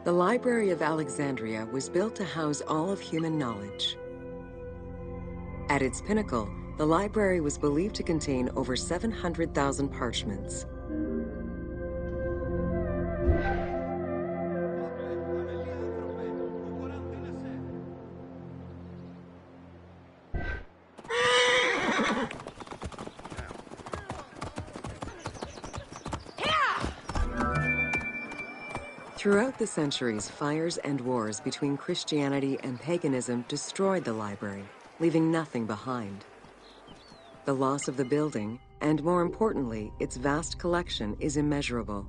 The Library of Alexandria was built to house all of human knowledge. At its pinnacle, the library was believed to contain over 700,000 parchments. Throughout the centuries, fires and wars between Christianity and paganism destroyed the library, leaving nothing behind. The loss of the building, and more importantly, its vast collection, is immeasurable.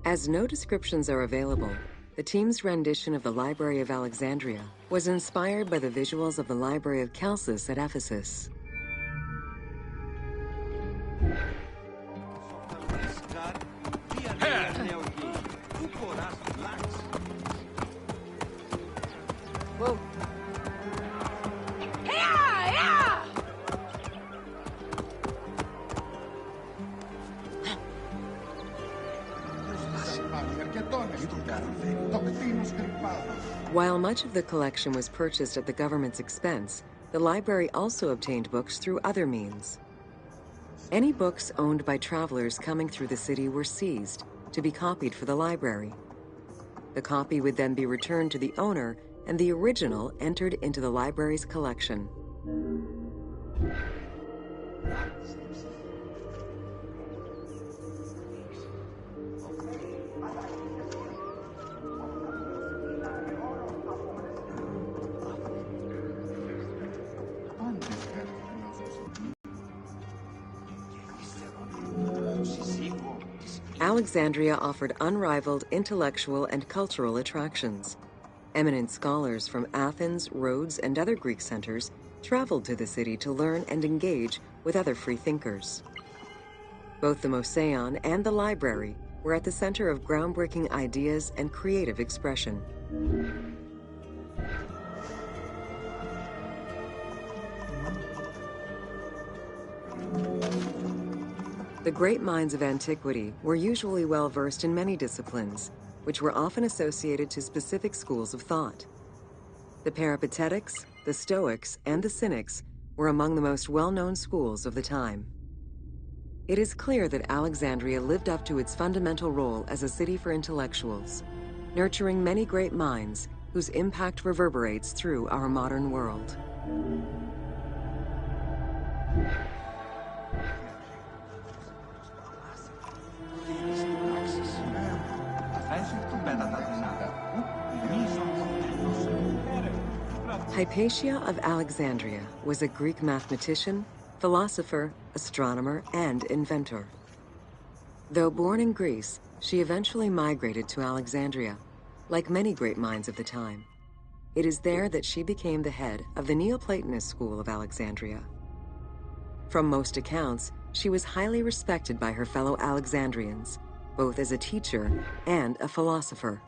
As no descriptions are available, the team's rendition of the Library of Alexandria was inspired by the visuals of the Library of Chalcis at Ephesus. Whoa. While much of the collection was purchased at the government's expense, the library also obtained books through other means. Any books owned by travelers coming through the city were seized to be copied for the library. The copy would then be returned to the owner, and the original entered into the library's collection. Alexandria offered unrivaled intellectual and cultural attractions. Eminent scholars from Athens, Rhodes, and other Greek centers traveled to the city to learn and engage with other free thinkers. Both the Mouseion and the library were at the center of groundbreaking ideas and creative expression. The great minds of antiquity were usually well versed in many disciplines, which were often associated to specific schools of thought. The Peripatetics, the Stoics, and the Cynics were among the most well-known schools of the time. It is clear that Alexandria lived up to its fundamental role as a city for intellectuals, nurturing many great minds whose impact reverberates through our modern world. Hypatia of Alexandria was a Greek mathematician, philosopher, astronomer, and inventor. Though born in Greece, she eventually migrated to Alexandria, like many great minds of the time. It is there that she became the head of the Neoplatonist school of Alexandria. From most accounts, she was highly respected by her fellow Alexandrians, both as a teacher and a philosopher.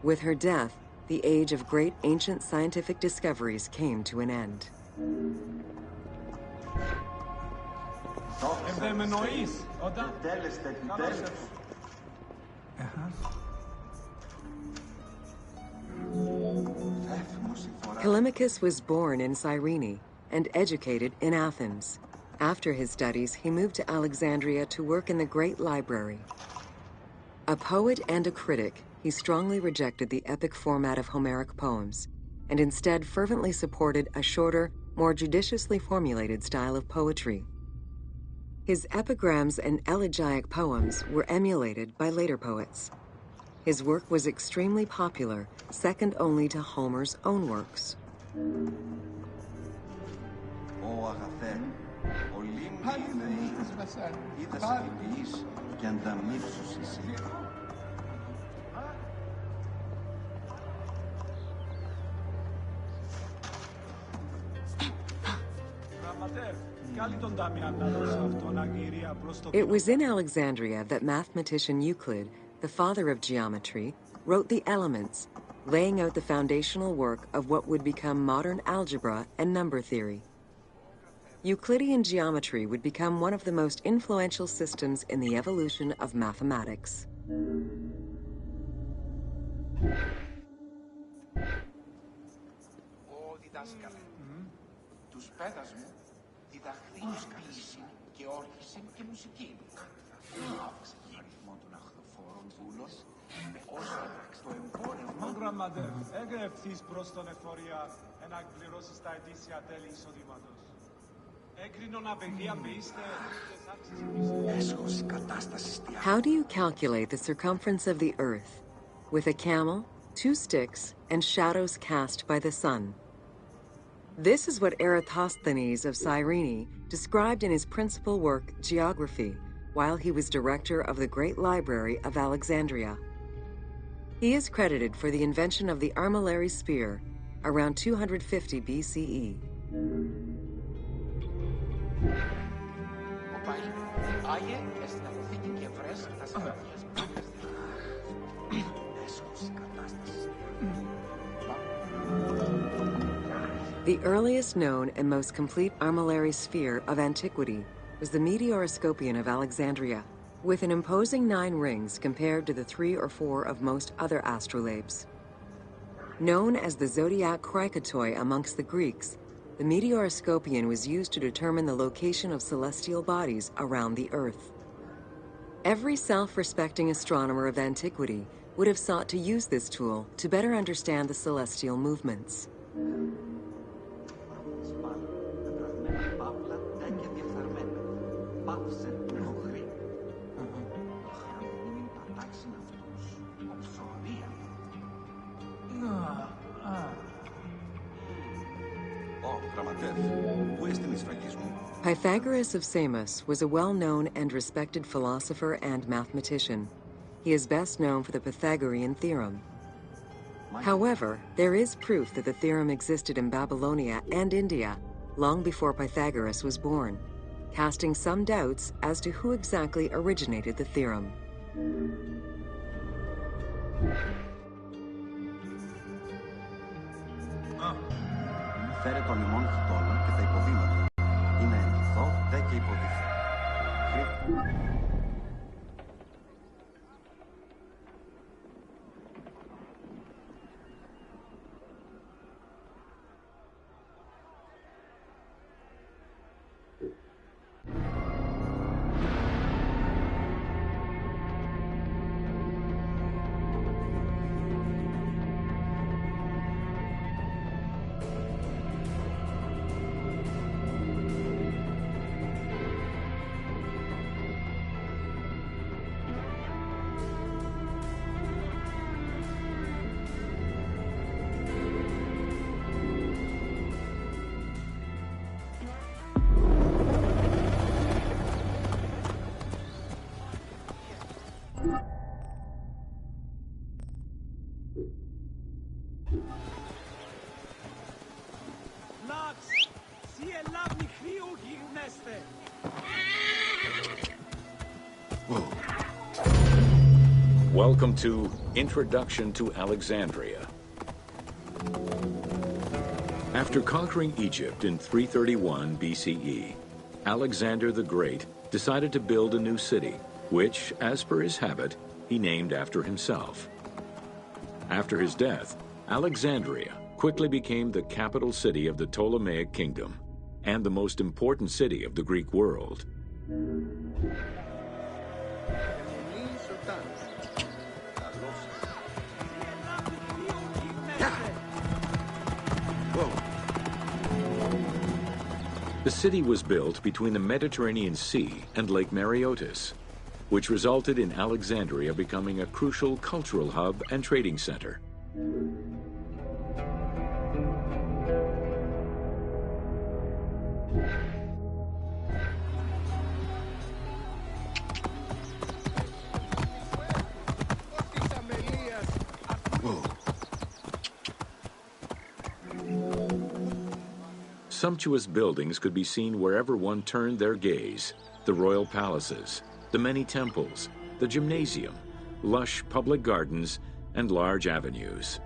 With her death, the age of great ancient scientific discoveries came to an end. Callimachus was born in Cyrene and educated in Athens. After his studies, he moved to Alexandria to work in the Great Library. A poet and a critic, he strongly rejected the epic format of Homeric poems, and instead fervently supported a shorter, more judiciously formulated style of poetry. His epigrams and elegiac poems were emulated by later poets. His work was extremely popular, second only to Homer's own works. It was in Alexandria that mathematician Euclid, the father of geometry, wrote the Elements, laying out the foundational work of what would become modern algebra and number theory. Euclidean geometry would become one of the most influential systems in the evolution of mathematics. δάσκαλε. Τους πέδας μου διδαχθήν ποίηση και όρχηση και μουσική. Αύξησε τον αριθμό των αχθοφόρων δούλων με όσα το εμπόρευμα... Γραμματεύ, έγρευθείς προς τον εφορία να εκπληρώσεις τα ετήσια τέλη εισοδήματος. Έγκρινον απαιτία πείστε έσχος κατάστασης τι... How do you calculate the circumference of the Earth? With a camel, 2 sticks, and shadows cast by the sun. This is what Eratosthenes of Cyrene described in his principal work, Geography, while he was director of the Great Library of Alexandria. He is credited for the invention of the armillary sphere around 250 BCE. The earliest known and most complete armillary sphere of antiquity was the Meteoroscopion of Alexandria, with an imposing 9 rings compared to the 3 or 4 of most other astrolabes. Known as the zodiac krikatoi amongst the Greeks, the Meteoroscopion was used to determine the location of celestial bodies around the Earth. Every self-respecting astronomer of antiquity would have sought to use this tool to better understand the celestial movements. Pythagoras of Samos was a well-known and respected philosopher and mathematician. He is best known for the Pythagorean theorem. However, there is proof that the theorem existed in Babylonia and India long before Pythagoras was born, casting some doubts as to who exactly originated the theorem. Φέρε τον ημών χιτώνα και τα υποδήματα. Είναι εντυθώ, δε και υποδηθώ. Welcome to Introduction to Alexandria. After conquering Egypt in 331 BCE, Alexander the Great decided to build a new city, which, as per his habit, he named after himself. After his death, Alexandria quickly became the capital city of the Ptolemaic kingdom and the most important city of the Greek world. The city was built between the Mediterranean Sea and Lake Mareotis, which resulted in Alexandria becoming a crucial cultural hub and trading center. Sumptuous buildings could be seen wherever one turned their gaze: the royal palaces, the many temples, the gymnasium, lush public gardens, and large avenues.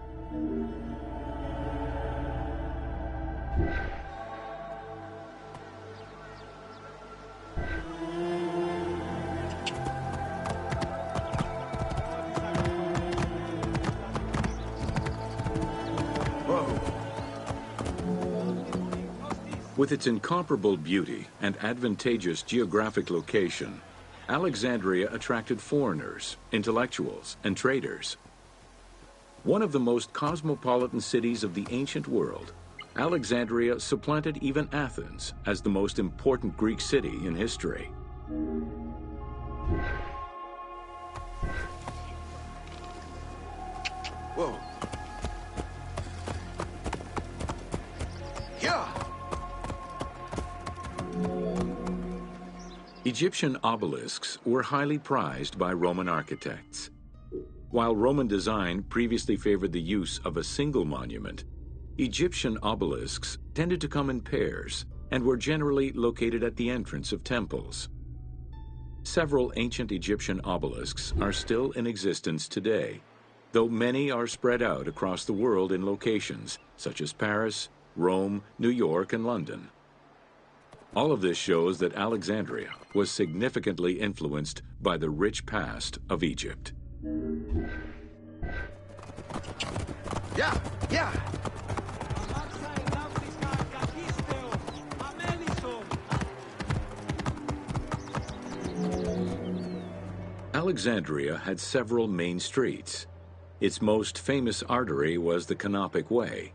With its incomparable beauty and advantageous geographic location, Alexandria attracted foreigners, intellectuals, and traders. One of the most cosmopolitan cities of the ancient world, Alexandria supplanted even Athens as the most important Greek city in history. Whoa. Yeah. Egyptian obelisks were highly prized by Roman architects. While Roman design previously favored the use of a single monument, Egyptian obelisks tended to come in pairs and were generally located at the entrance of temples. Several ancient Egyptian obelisks are still in existence today, though many are spread out across the world in locations such as Paris, Rome, New York, and London. All of this shows that Alexandria was significantly influenced by the rich past of Egypt. Yeah, yeah. Alexandria had several main streets. Its most famous artery was the Canopic Way.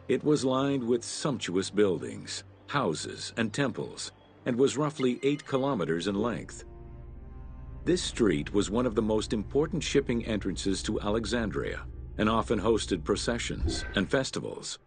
It was lined with sumptuous buildings, houses, and temples, and was roughly 8 kilometers in length. This street was one of the most important shipping entrances to Alexandria and often hosted processions and festivals.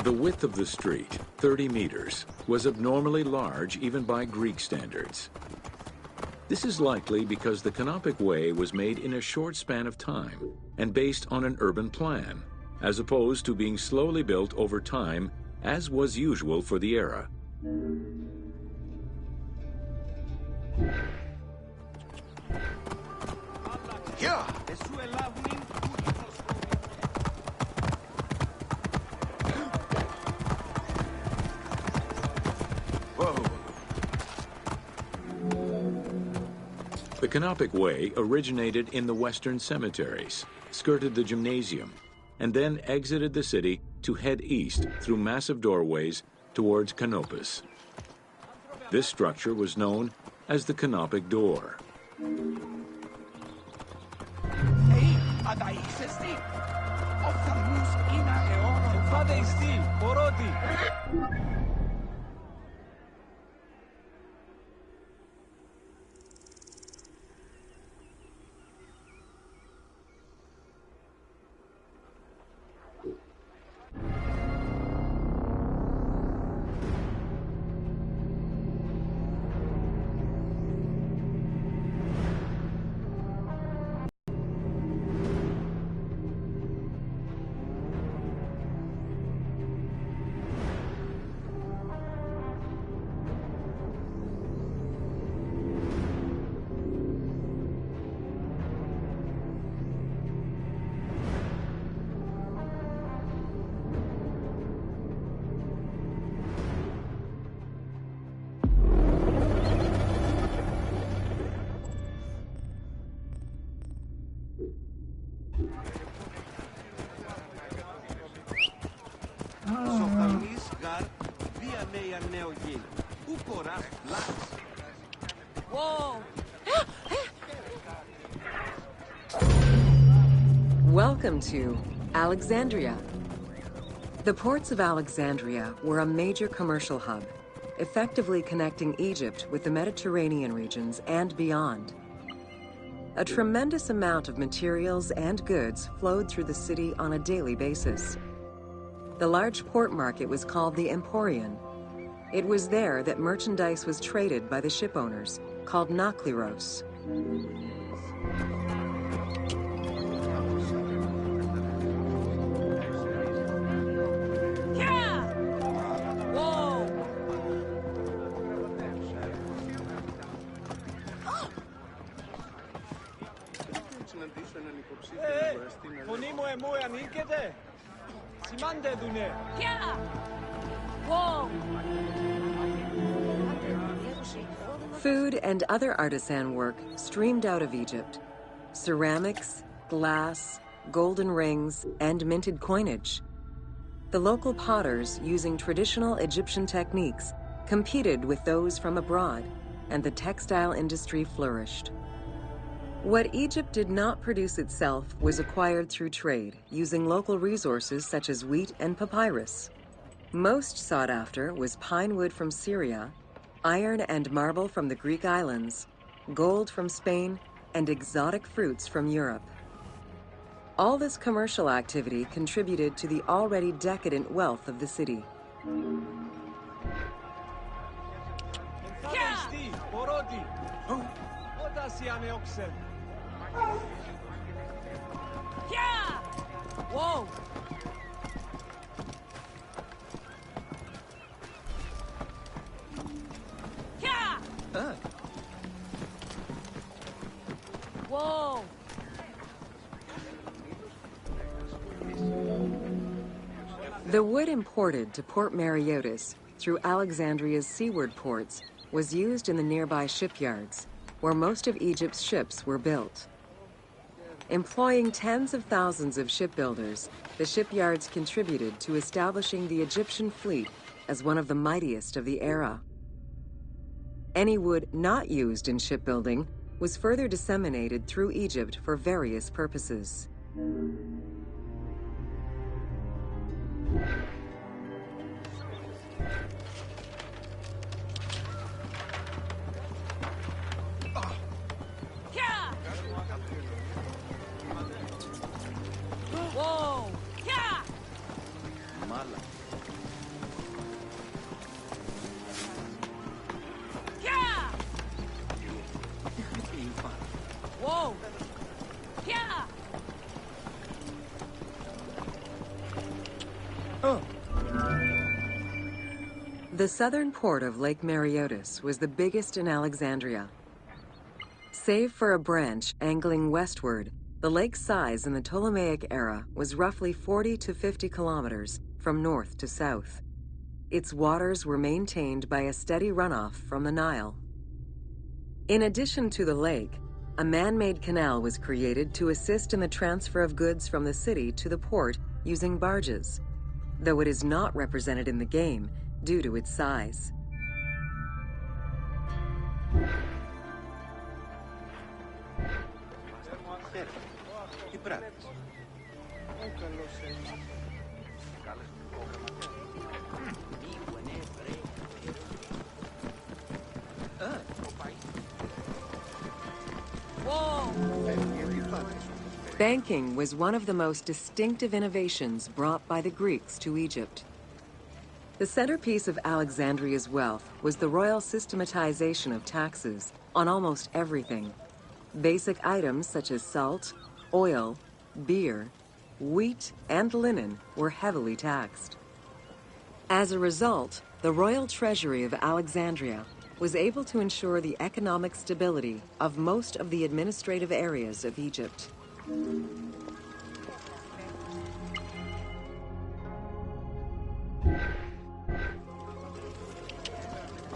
The width of the street, 30 meters, was abnormally large even by Greek standards. This is likely because the Canopic Way was made in a short span of time and based on an urban plan, as opposed to being slowly built over time, as was usual for the era. Yeah. The Canopic Way originated in the western cemeteries, skirted the gymnasium, and then exited the city to head east through massive doorways towards Canopus. This structure was known as the Canopic Door. Whoa! Welcome to Alexandria. The ports of Alexandria were a major commercial hub, effectively connecting Egypt with the Mediterranean regions and beyond. A tremendous amount of materials and goods flowed through the city on a daily basis. The large port market was called the Emporion. It was there that merchandise was traded by the ship owners, called Nakliros. Yeah! Whoa! Έρχεται! Σημάντε δουνε! Yeah! Whoa! Food and other artisan work streamed out of Egypt. Ceramics, glass, golden rings, and minted coinage. The local potters, using traditional Egyptian techniques, competed with those from abroad, and the textile industry flourished. What Egypt did not produce itself was acquired through trade, using local resources such as wheat and papyrus. Most sought after was pine wood from Syria, iron and marble from the Greek islands, gold from Spain, and exotic fruits from Europe. All this commercial activity contributed to the already decadent wealth of the city. Ενθάρρυνστη, πορότη! Όταση ανεόξεν! Yeah! Whoa! Yeah! Whoa! The wood imported to Port Mareotis through Alexandria's seaward ports was used in the nearby shipyards, where most of Egypt's ships were built. Employing tens of thousands of shipbuilders, the shipyards contributed to establishing the Egyptian fleet as one of the mightiest of the era. Any wood not used in shipbuilding was further disseminated through Egypt for various purposes. Yeah! Whoa! Yeah! Μάλα. Yeah! Whoa! Yeah! The southern port of Lake Mareotis was the biggest in Alexandria. Save for a branch angling westward, the lake's size in the Ptolemaic era was roughly 40 to 50 kilometers from north to south. Its waters were maintained by a steady runoff from the Nile. In addition to the lake, a man-made canal was created to assist in the transfer of goods from the city to the port using barges, though it is not represented in the game due to its size. Τι πράττεις? Banking was one of the most distinctive innovations brought by the Greeks to Egypt. The centerpiece of Alexandria's wealth was the royal systematization of taxes on almost everything. Basic items such as salt, oil, beer, wheat, and linen were heavily taxed. As a result, the royal treasury of Alexandria was able to ensure the economic stability of most of the administrative areas of Egypt.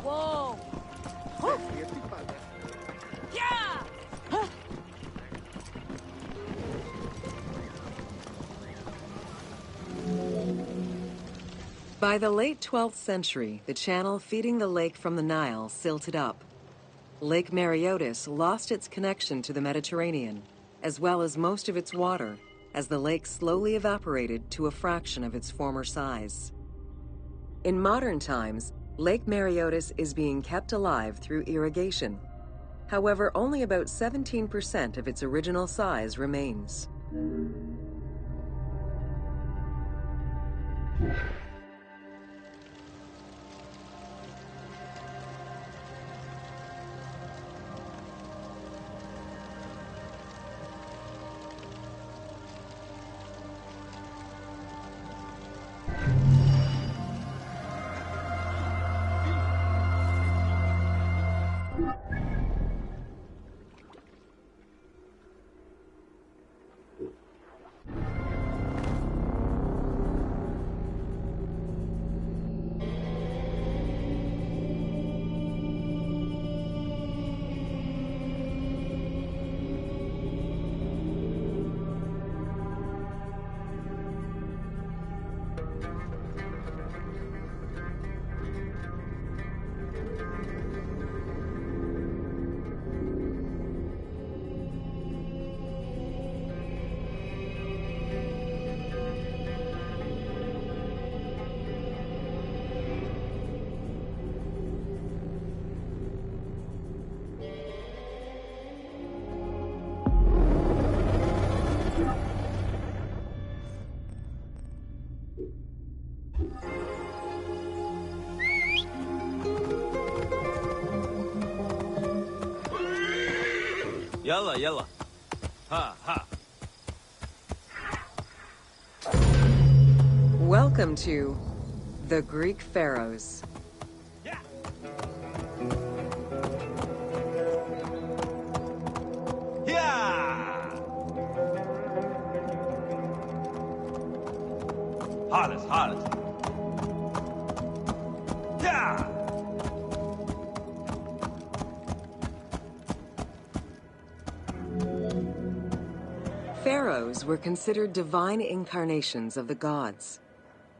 Whoa! Yeah! By the late 12th century, the channel feeding the lake from the Nile silted up. Lake Mareotis lost its connection to the Mediterranean, as well as most of its water, as the lake slowly evaporated to a fraction of its former size. In modern times, Lake Mareotis is being kept alive through irrigation. However, only about 17% of its original size remains. يلا يلا. Ha. Welcome to the Greek Pharaohs. Yeah. Yeah. Hard. Yeah. Pharaohs were considered divine incarnations of the gods.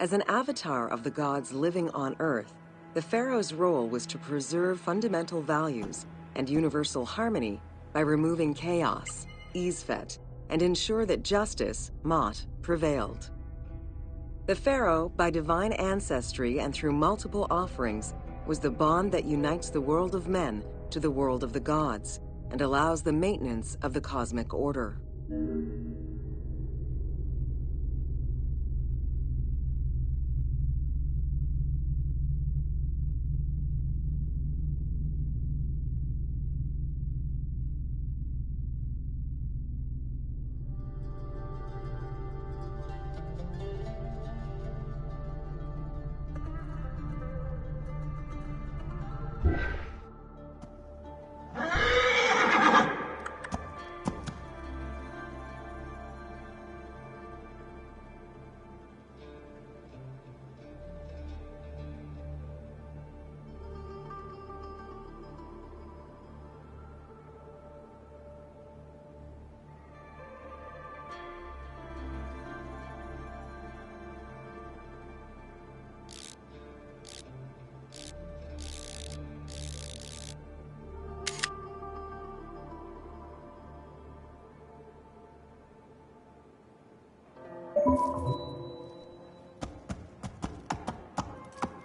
As an avatar of the gods living on Earth, the pharaoh's role was to preserve fundamental values and universal harmony by removing chaos, Izfet, and ensure that justice, Mot, prevailed. The pharaoh, by divine ancestry and through multiple offerings, was the bond that unites the world of men to the world of the gods and allows the maintenance of the cosmic order.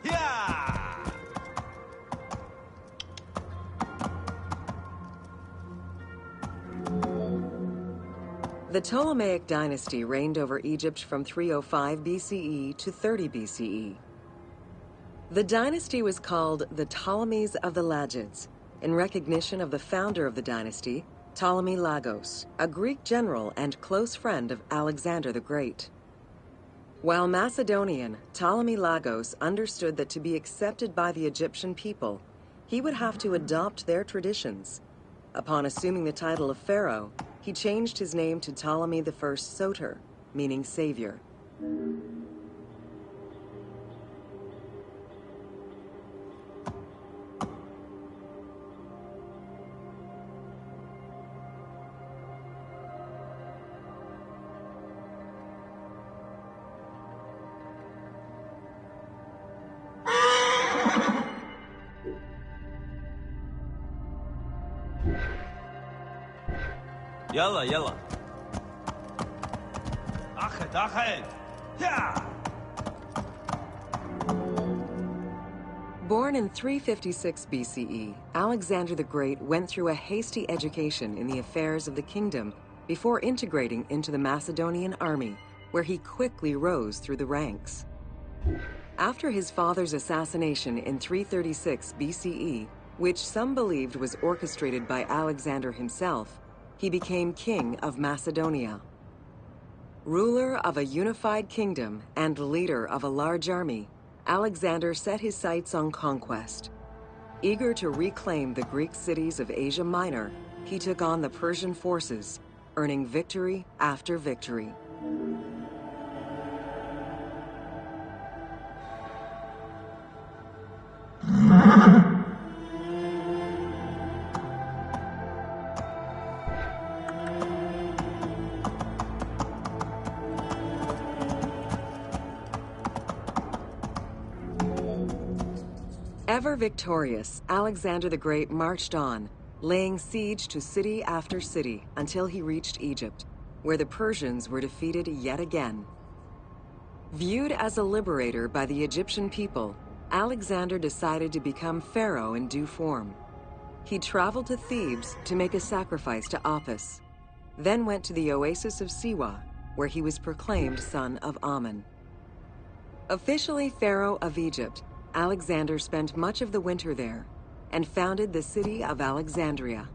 Yeah. The Ptolemaic dynasty reigned over Egypt from 305 BCE to 30 BCE. The dynasty was called the Ptolemies of the Lagids, in recognition of the founder of the dynasty, Ptolemy Lagos, a Greek general and close friend of Alexander the Great. While Macedonian, Ptolemy Lagos understood that to be accepted by the Egyptian people, he would have to adopt their traditions. Upon assuming the title of pharaoh, he changed his name to Ptolemy I Soter, meaning savior. يلا. أخد. Yeah. Born in 356 BCE, Alexander the Great went through a hasty education in the affairs of the kingdom before integrating into the Macedonian army, where he quickly rose through the ranks. After his father's assassination in 336 BCE, which some believed was orchestrated by Alexander himself, he became king of Macedonia. Ruler of a unified kingdom and leader of a large army, Alexander set his sights on conquest. Eager to reclaim the Greek cities of Asia Minor, he took on the Persian forces, earning victory after victory. Ever victorious, Alexander the Great marched on, laying siege to city after city until he reached Egypt, where the Persians were defeated yet again. Viewed as a liberator by the Egyptian people, Alexander decided to become pharaoh in due form. He traveled to Thebes to make a sacrifice to Apis, then went to the oasis of Siwa, where he was proclaimed son of Amun. Officially pharaoh of Egypt, Alexander spent much of the winter there and founded the city of Alexandria.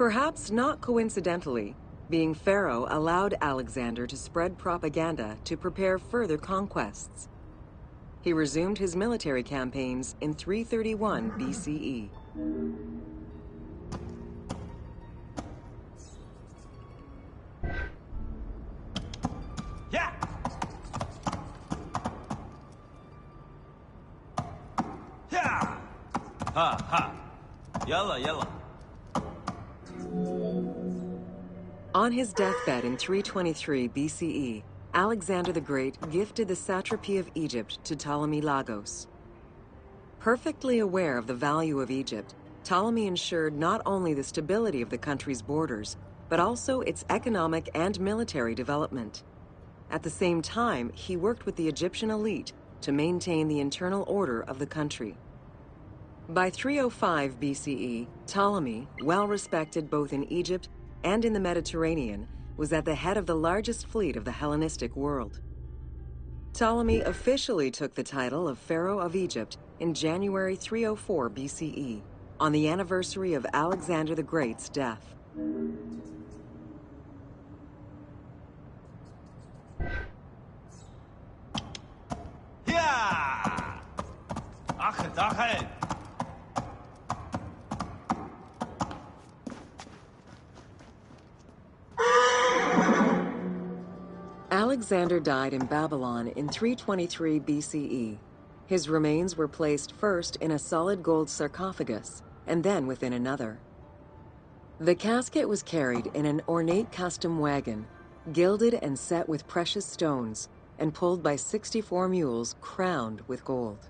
Perhaps not coincidentally, being pharaoh allowed Alexander to spread propaganda to prepare further conquests. He resumed his military campaigns in 331 BCE. Yeah! Yeah! Ha ha! Yalla yalla. On his deathbed in 323 BCE, Alexander the Great gifted the satrapy of Egypt to Ptolemy Lagos. Perfectly aware of the value of Egypt, Ptolemy ensured not only the stability of the country's borders, but also its economic and military development. At the same time, he worked with the Egyptian elite to maintain the internal order of the country. By 305 BCE, Ptolemy, well respected both in Egypt and in the Mediterranean, was at the head of the largest fleet of the Hellenistic world. Ptolemy officially took the title of Pharaoh of Egypt in January 304 BCE, on the anniversary of Alexander the Great's death. Yeah! Achet, achet! Alexander died in Babylon in 323 BCE. His remains were placed first in a solid gold sarcophagus, and then within another. The casket was carried in an ornate custom wagon, gilded and set with precious stones, and pulled by 64 mules crowned with gold.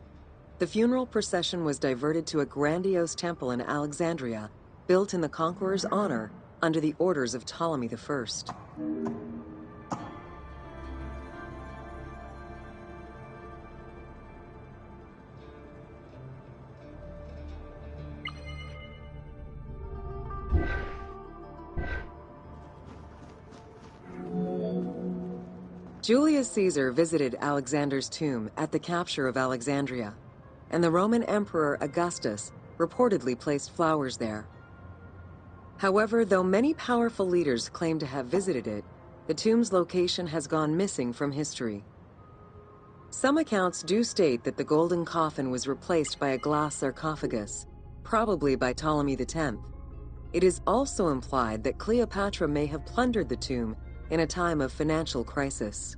The funeral procession was diverted to a grandiose temple in Alexandria, built in the conqueror's honor under the orders of Ptolemy I. Julius Caesar visited Alexander's tomb at the capture of Alexandria, and the Roman Emperor Augustus reportedly placed flowers there. However, though many powerful leaders claim to have visited it, the tomb's location has gone missing from history. Some accounts do state that the golden coffin was replaced by a glass sarcophagus, probably by Ptolemy X. It is also implied that Cleopatra may have plundered the tomb in a time of financial crisis.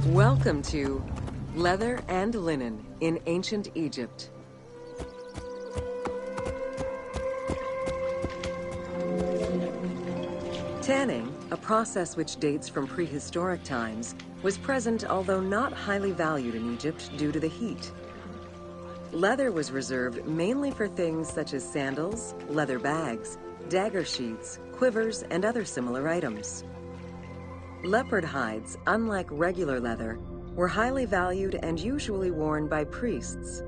Welcome to Leather and Linen in Ancient Egypt. Tanning, a process which dates from prehistoric times, was present although not highly valued in Egypt due to the heat. Leather was reserved mainly for things such as sandals, leather bags, dagger sheaths, quivers, and other similar items. Leopard hides, unlike regular leather, were highly valued and usually worn by priests.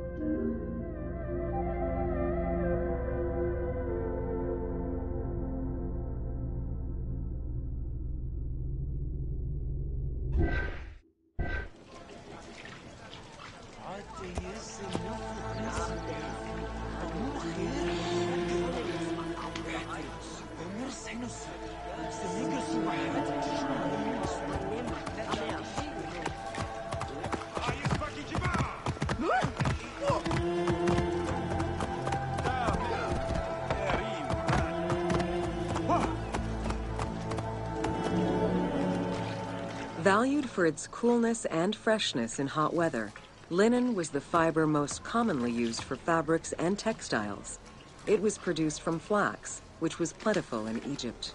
Valued for its coolness and freshness in hot weather, linen was the fiber most commonly used for fabrics and textiles. It was produced from flax, which was plentiful in Egypt.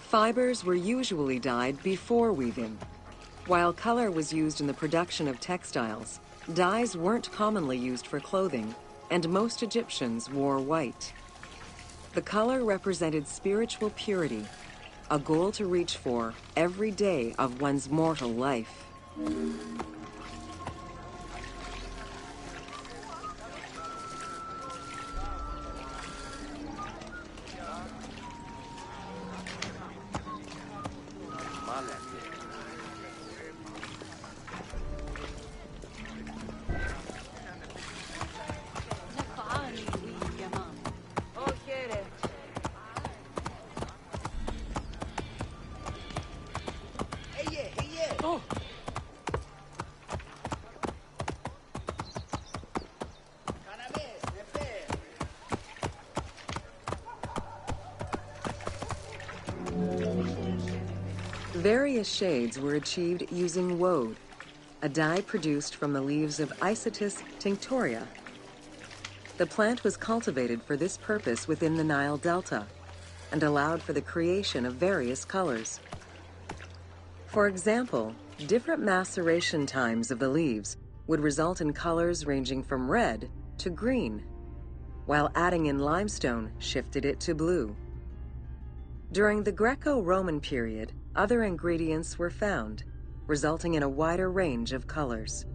Fibers were usually dyed before weaving. While color was used in the production of textiles, dyes weren't commonly used for clothing, and most Egyptians wore white. The color represented spiritual purity, a goal to reach for every day of one's mortal life. Various shades were achieved using woad, a dye produced from the leaves of Isotis tinctoria. The plant was cultivated for this purpose within the Nile Delta and allowed for the creation of various colors. For example, different maceration times of the leaves would result in colors ranging from red to green, while adding in limestone shifted it to blue. During the Greco-Roman period, other ingredients were found, resulting in a wider range of colors.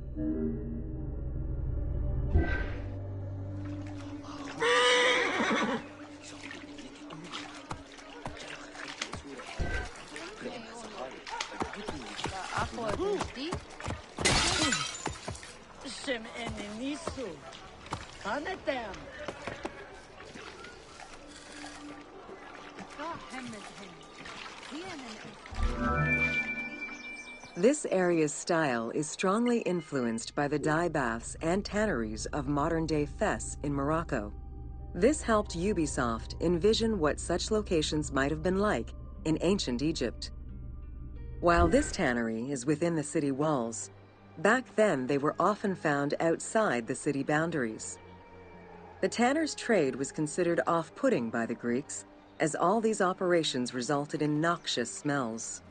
This area's style is strongly influenced by the dye baths and tanneries of modern-day Fes in Morocco. This helped Ubisoft envision what such locations might have been like in ancient Egypt. While this tannery is within the city walls, back then they were often found outside the city boundaries. The tanner's trade was considered off-putting by the Greeks, as all these operations resulted in noxious smells.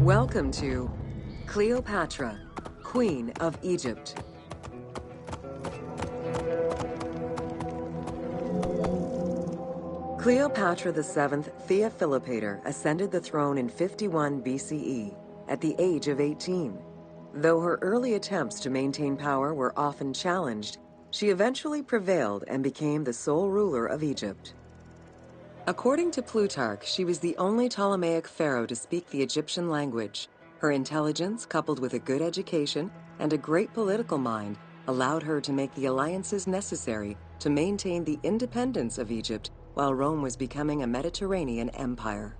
Welcome to Cleopatra, Queen of Egypt. Cleopatra VII Theophilopator ascended the throne in 51 BCE at the age of 18. Though her early attempts to maintain power were often challenged, she eventually prevailed and became the sole ruler of Egypt. According to Plutarch, she was the only Ptolemaic pharaoh to speak the Egyptian language. Her intelligence, coupled with a good education and a great political mind, allowed her to make the alliances necessary to maintain the independence of Egypt while Rome was becoming a Mediterranean empire.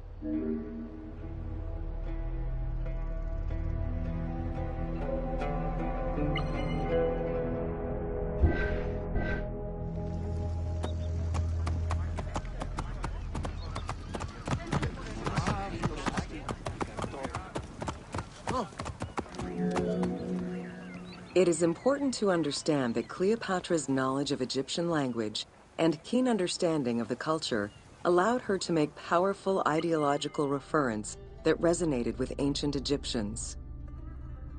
It is important to understand that Cleopatra's knowledge of Egyptian language and keen understanding of the culture allowed her to make powerful ideological reference that resonated with ancient Egyptians.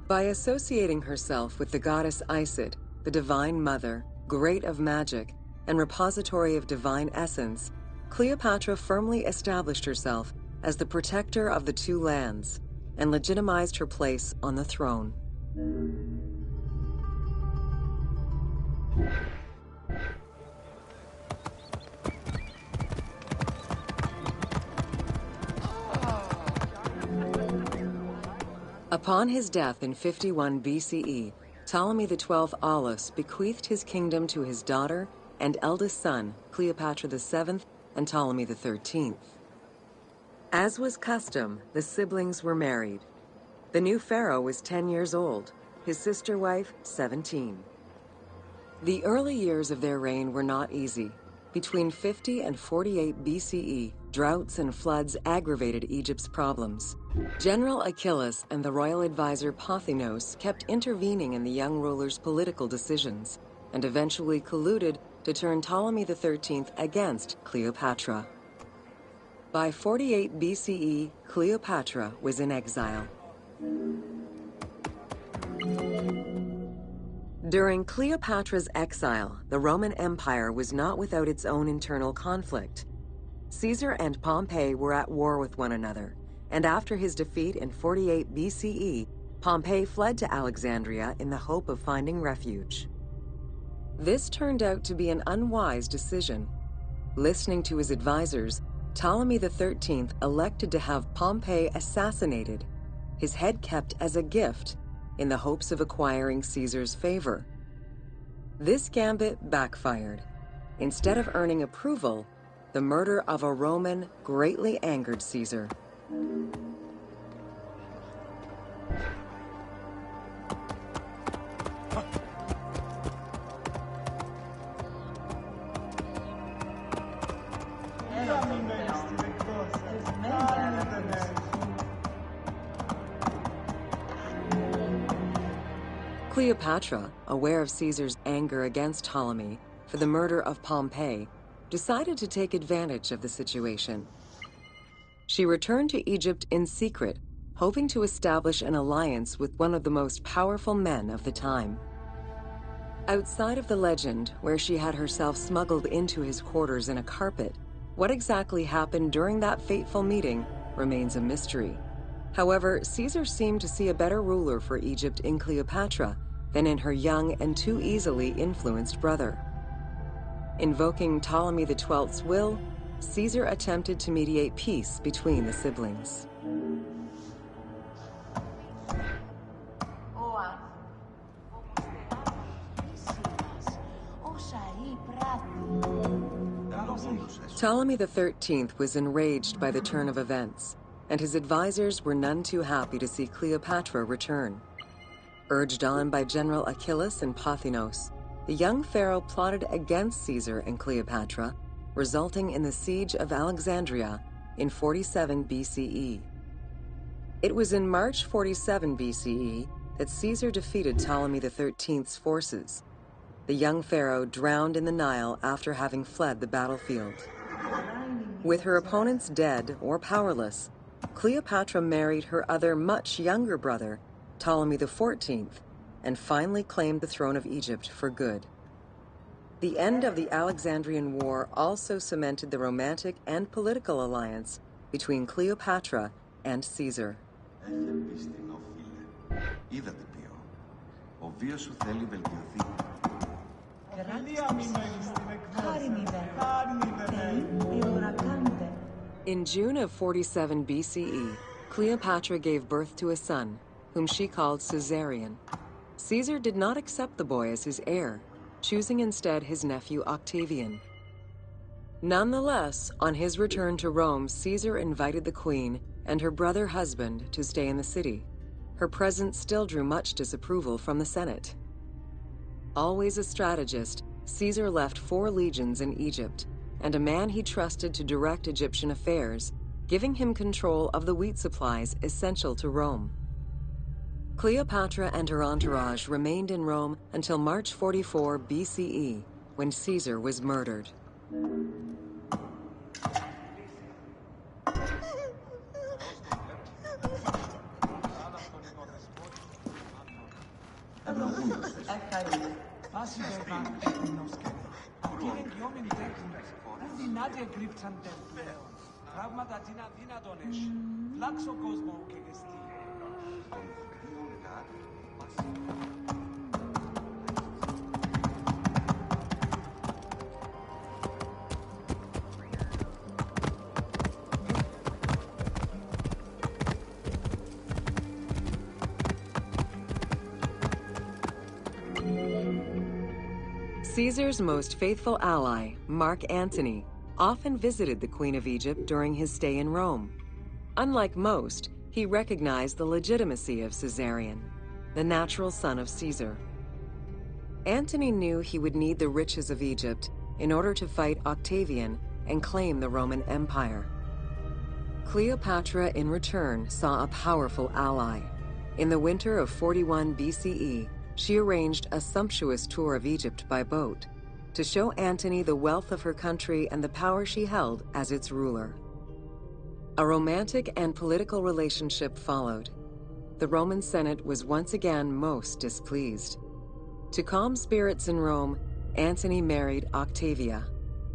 By associating herself with the goddess Isis, the divine mother, great of magic, and repository of divine essence, Cleopatra firmly established herself as the protector of the two lands and legitimized her place on the throne. Upon his death in 51 BCE, Ptolemy XII Aulus bequeathed his kingdom to his daughter and eldest son, Cleopatra VII and Ptolemy XIII. As was custom, the siblings were married. The new pharaoh was 10 years old, his sister wife 17. The early years of their reign were not easy. Between 50 and 48 BCE, droughts and floods aggravated Egypt's problems. General Achilles and the royal advisor Pothinos kept intervening in the young ruler's political decisions, and eventually colluded to turn Ptolemy XIII against Cleopatra. By 48 BCE, Cleopatra was in exile. During Cleopatra's exile, the Roman Empire was not without its own internal conflict. Caesar and Pompey were at war with one another, and after his defeat in 48 BCE, Pompey fled to Alexandria in the hope of finding refuge. This turned out to be an unwise decision. Listening to his advisors, Ptolemy XIII elected to have Pompey assassinated, his head kept as a gift, in the hopes of acquiring Caesar's favor. This gambit backfired. Instead of earning approval, the murder of a Roman greatly angered Caesar. Cleopatra, aware of Caesar's anger against Ptolemy for the murder of Pompey, decided to take advantage of the situation. She returned to Egypt in secret, hoping to establish an alliance with one of the most powerful men of the time. Outside of the legend, where she had herself smuggled into his quarters in a carpet, what exactly happened during that fateful meeting remains a mystery. However, Caesar seemed to see a better ruler for Egypt in Cleopatra than in her young and too easily influenced brother. Invoking Ptolemy XII's will, Caesar attempted to mediate peace between the siblings. Ptolemy XIII was enraged by the turn of events, and his advisors were none too happy to see Cleopatra return. Urged on by General Achilles and Pothinos, the young pharaoh plotted against Caesar and Cleopatra, resulting in the siege of Alexandria in 47 BCE. It was in March 47 BCE that Caesar defeated Ptolemy XIII's forces. The young pharaoh drowned in the Nile after having fled the battlefield. With her opponents dead or powerless, Cleopatra married her other much younger brother, Ptolemy XIV, and finally claimed the throne of Egypt for good. The end of the Alexandrian War also cemented the romantic and political alliance between Cleopatra and Caesar. Είδατε ποιος. Ο βίος σου θέλει βελτιωθεί. In June of 47 BCE, Cleopatra gave birth to a son, whom she called Caesarion. Caesar did not accept the boy as his heir, choosing instead his nephew Octavian. Nonetheless, on his return to Rome, Caesar invited the queen and her brother husband to stay in the city. Her presence still drew much disapproval from the Senate. Always a strategist, Caesar left 4 legions in Egypt, and a man he trusted to direct Egyptian affairs, giving him control of the wheat supplies essential to Rome. Cleopatra and her entourage remained in Rome until March 44 BCE, when Caesar was murdered. Caesar's most faithful ally, Mark Antony, often visited the Queen of Egypt during his stay in Rome. Unlike most, he recognized the legitimacy of Caesarion, the natural son of Caesar. Antony knew he would need the riches of Egypt in order to fight Octavian and claim the Roman Empire. Cleopatra, in return, saw a powerful ally. In the winter of 41 BCE, she arranged a sumptuous tour of Egypt by boat to show Antony the wealth of her country and the power she held as its ruler. A romantic and political relationship followed. The Roman Senate was once again most displeased. To calm spirits in Rome, Antony married Octavia,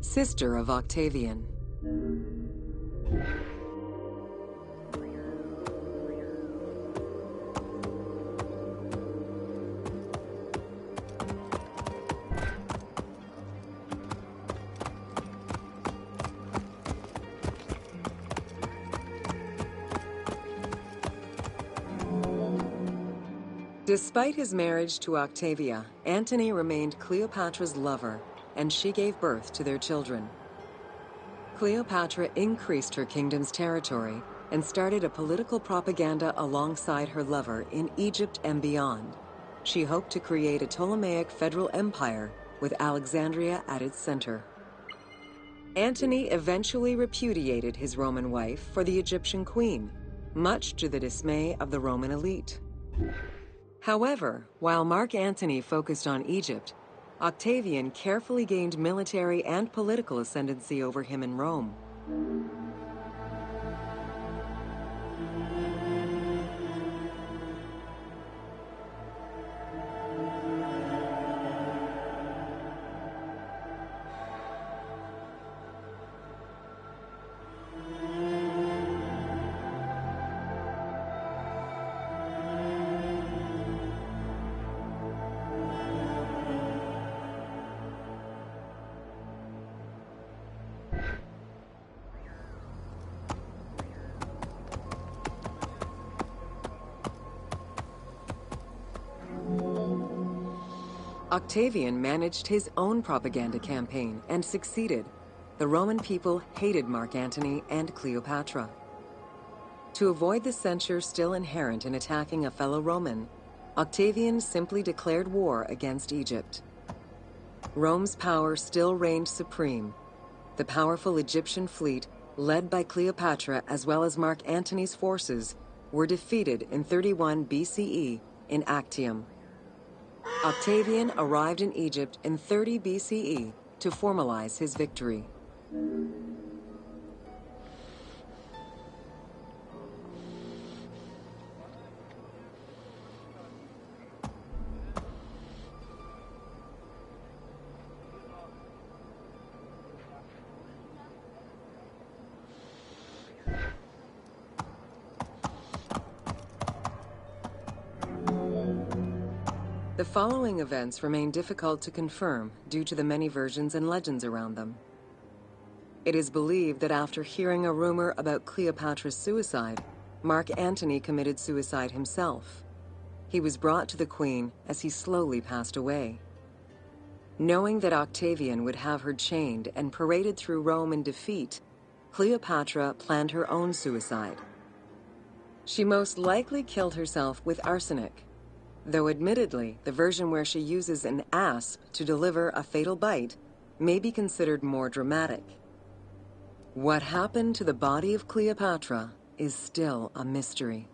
sister of Octavian. Despite his marriage to Octavia, Antony remained Cleopatra's lover, and she gave birth to their children. Cleopatra increased her kingdom's territory and started a political propaganda alongside her lover in Egypt and beyond. She hoped to create a Ptolemaic federal empire with Alexandria at its center. Antony eventually repudiated his Roman wife for the Egyptian queen, much to the dismay of the Roman elite. However, while Mark Antony focused on Egypt, Octavian carefully gained military and political ascendancy over him in Rome. Octavian managed his own propaganda campaign and succeeded. The Roman people hated Mark Antony and Cleopatra. To avoid the censure still inherent in attacking a fellow Roman, Octavian simply declared war against Egypt. Rome's power still reigned supreme. The powerful Egyptian fleet, led by Cleopatra as well as Mark Antony's forces, were defeated in 31 BCE in Actium. Octavian arrived in Egypt in 30 BCE to formalize his victory. The following events remain difficult to confirm due to the many versions and legends around them. It is believed that after hearing a rumor about Cleopatra's suicide, Mark Antony committed suicide himself. He was brought to the Queen as he slowly passed away. Knowing that Octavian would have her chained and paraded through Rome in defeat, Cleopatra planned her own suicide. She most likely killed herself with arsenic, though admittedly, the version where she uses an asp to deliver a fatal bite may be considered more dramatic. What happened to the body of Cleopatra is still a mystery.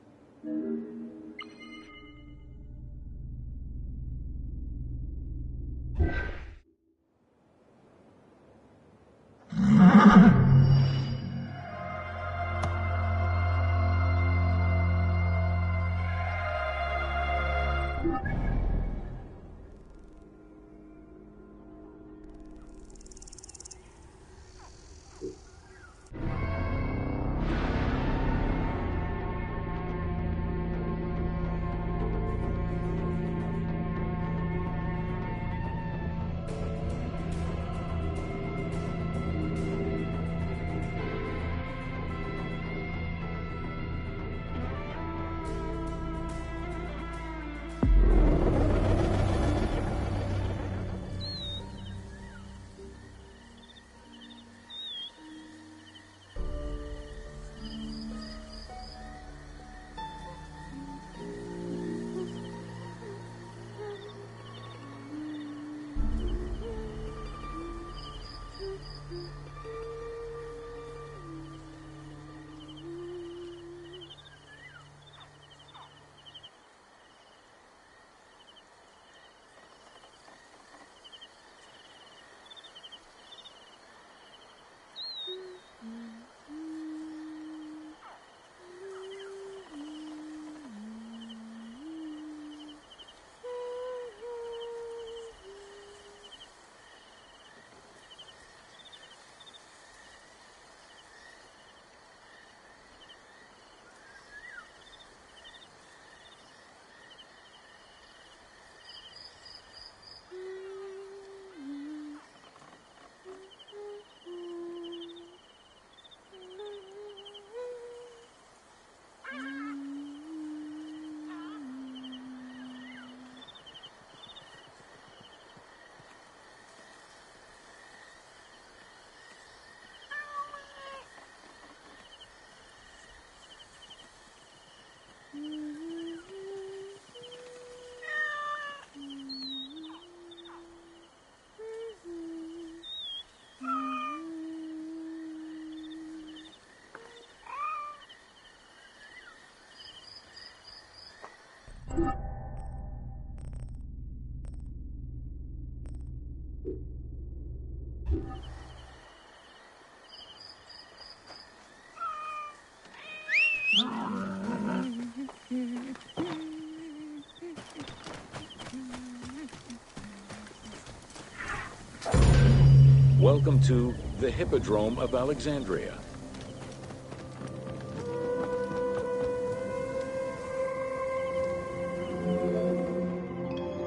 Welcome to the Hippodrome of Alexandria.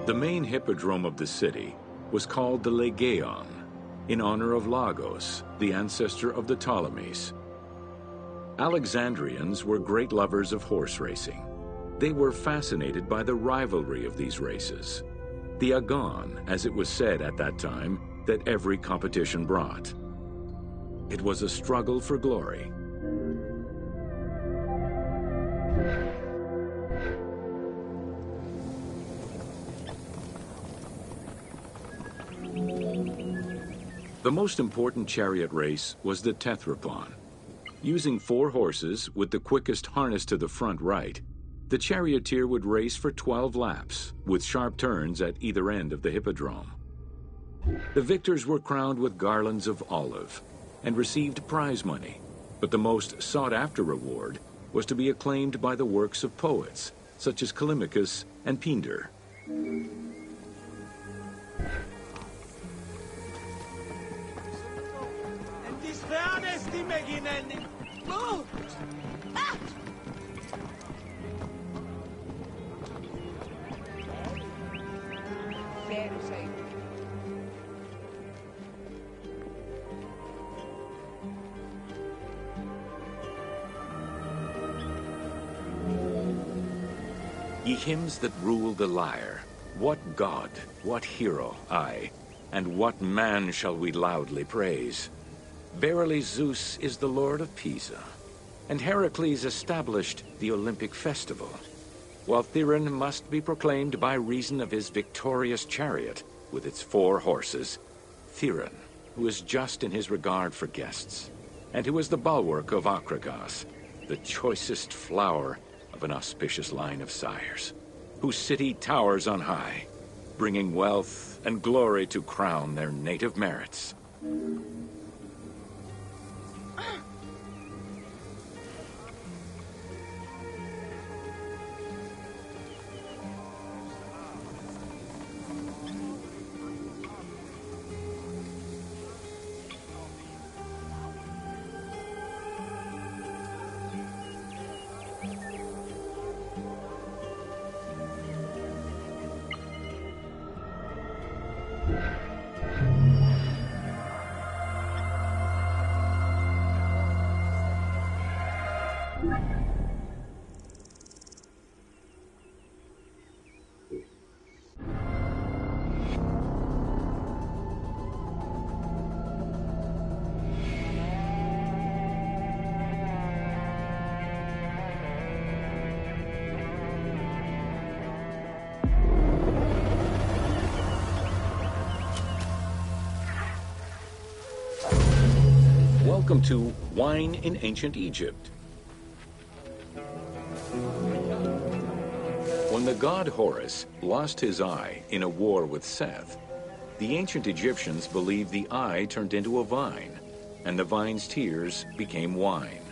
The main hippodrome of the city was called the Legeon, in honor of Lagos, the ancestor of the Ptolemies. Alexandrians were great lovers of horse racing. They were fascinated by the rivalry of these races, the agon, as it was said at that time, that every competition brought. It was a struggle for glory. The most important chariot race was the Tethrypon. Using 4 horses with the quickest harness to the front right, the charioteer would race for 12 laps, with sharp turns at either end of the hippodrome. The victors were crowned with garlands of olive and received prize money, but the most sought-after reward was to be acclaimed by the works of poets, such as Callimachus and Pindar. Ye hymns that rule the lyre, what god, what hero, aye, and what man shall we loudly praise? Verily Zeus is the lord of Pisa, and Heracles established the Olympic festival, while Theron must be proclaimed by reason of his victorious chariot with its 4 horses, Theron, who is just in his regard for guests, and who is the bulwark of Akragas, the choicest flower of an auspicious line of sires, whose city towers on high, bringing wealth and glory to crown their native merits. Welcome to Wine in Ancient Egypt. When the god Horus lost his eye in a war with Seth, the ancient Egyptians believed the eye turned into a vine, and the vine's tears became wine.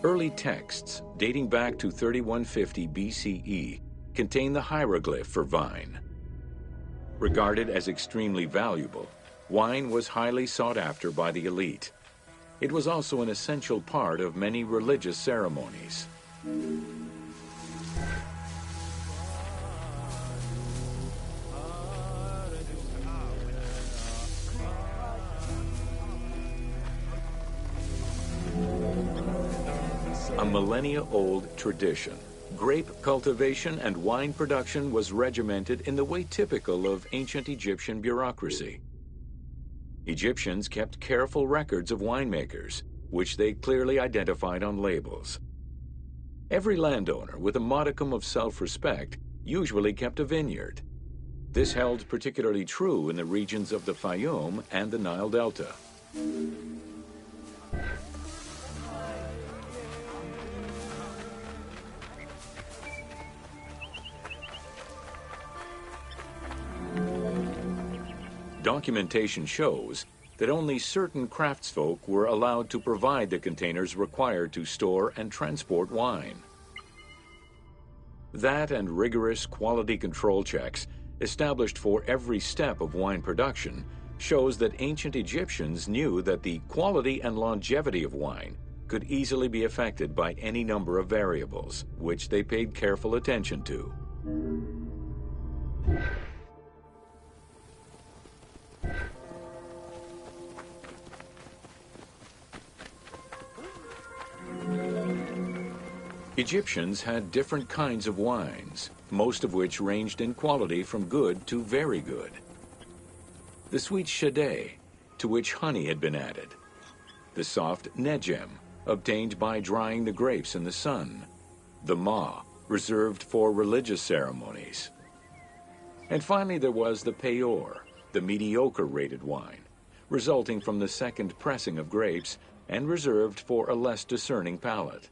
Early texts, dating back to 3150 BCE, contain the hieroglyph for vine. Regarded as extremely valuable, wine was highly sought after by the elite. It was also an essential part of many religious ceremonies. A millennia-old tradition, grape cultivation and wine production was regimented in the way typical of ancient Egyptian bureaucracy. Egyptians kept careful records of winemakers, which they clearly identified on labels. Every landowner with a modicum of self-respect usually kept a vineyard. This held particularly true in the regions of the Fayum and the Nile Delta. Documentation shows that only certain craftsfolk were allowed to provide the containers required to store and transport wine. That and rigorous quality control checks established for every step of wine production shows that ancient Egyptians knew that the quality and longevity of wine could easily be affected by any number of variables, which they paid careful attention to. Egyptians had different kinds of wines, most of which ranged in quality from good to very good. The sweet shadeh, to which honey had been added. The soft negem, obtained by drying the grapes in the sun. The ma, reserved for religious ceremonies. And finally there was the peor, the mediocre-rated wine, resulting from the second pressing of grapes and reserved for a less discerning palate.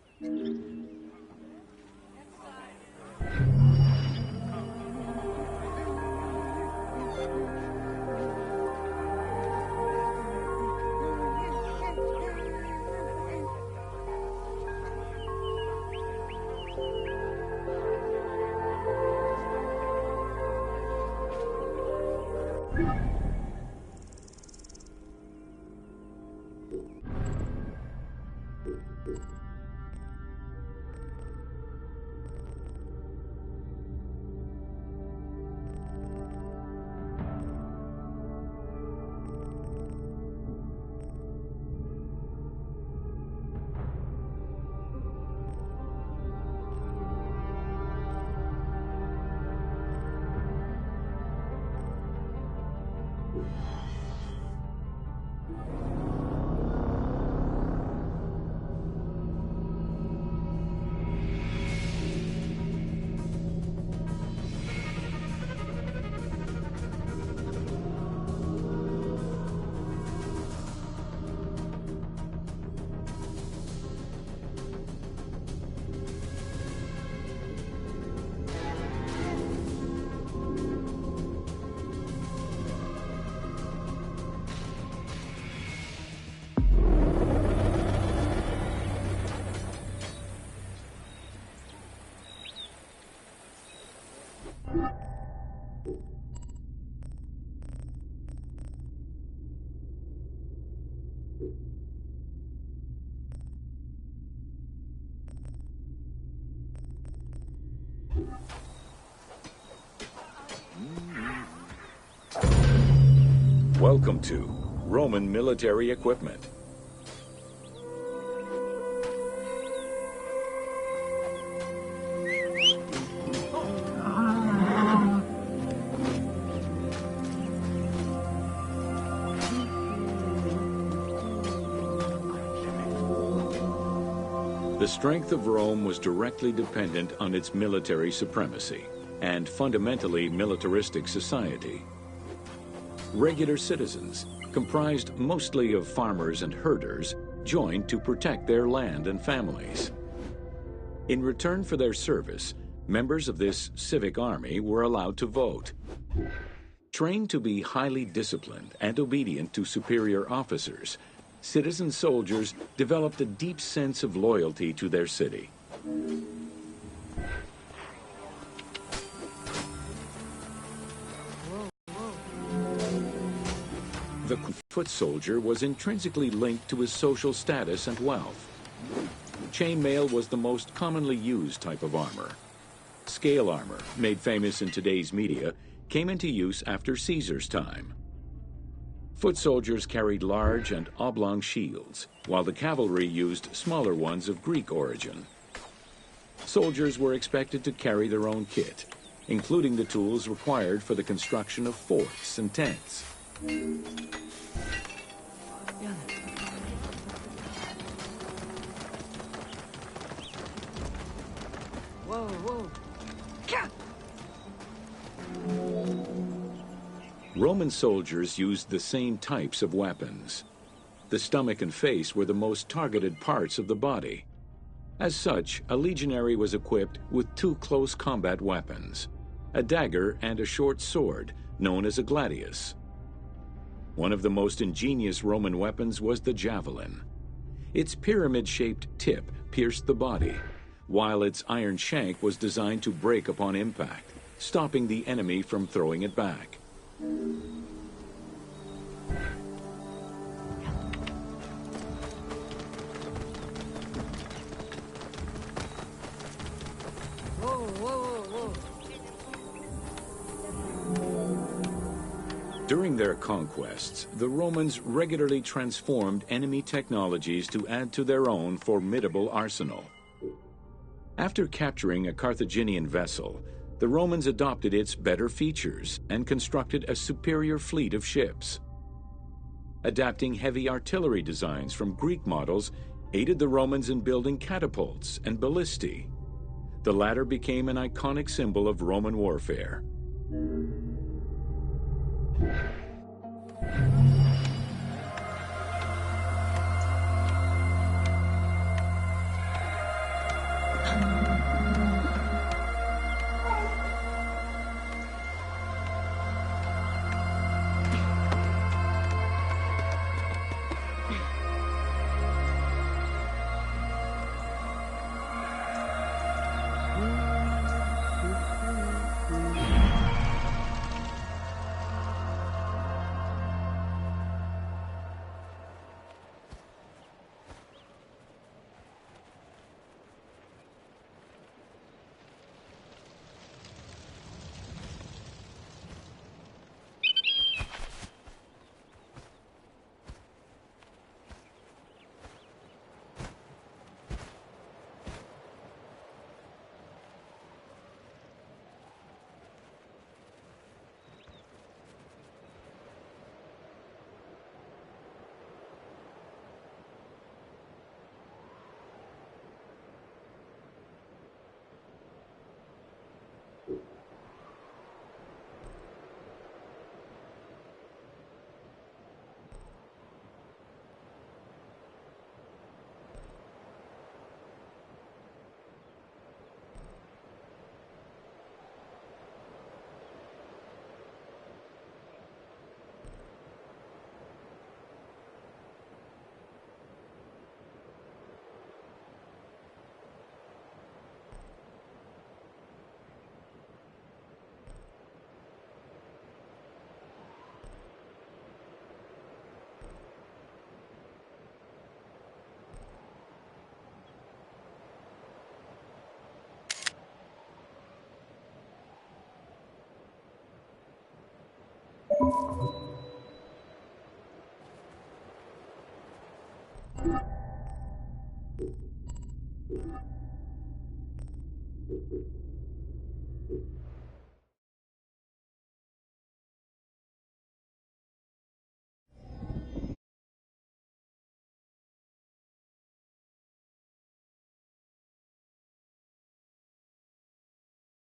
Welcome to Roman military equipment. The strength of Rome was directly dependent on its military supremacy and fundamentally militaristic society. Regular citizens, comprised mostly of farmers and herders, joined to protect their land and families. In return for their service, members of this civic army were allowed to vote. Trained to be highly disciplined and obedient to superior officers, citizen soldiers developed a deep sense of loyalty to their city. The foot soldier was intrinsically linked to his social status and wealth. Chainmail was the most commonly used type of armor. Scale armor, made famous in today's media, came into use after Caesar's time. Foot soldiers carried large and oblong shields, while the cavalry used smaller ones of Greek origin. Soldiers were expected to carry their own kit, including the tools required for the construction of forts and tents. Whoa, whoa. Roman soldiers used the same types of weapons. The stomach and face were the most targeted parts of the body. As such, a legionary was equipped with two close combat weapons, a dagger and a short sword, known as a gladius. One of the most ingenious Roman weapons was the javelin. Its pyramid-shaped tip pierced the body, while its iron shank was designed to break upon impact, stopping the enemy from throwing it back. Whoa, whoa, whoa. During their conquests, the Romans regularly transformed enemy technologies to add to their own formidable arsenal. After capturing a Carthaginian vessel, the Romans adopted its better features and constructed a superior fleet of ships. Adapting heavy artillery designs from Greek models aided the Romans in building catapults and ballistae. The latter became an iconic symbol of Roman warfare.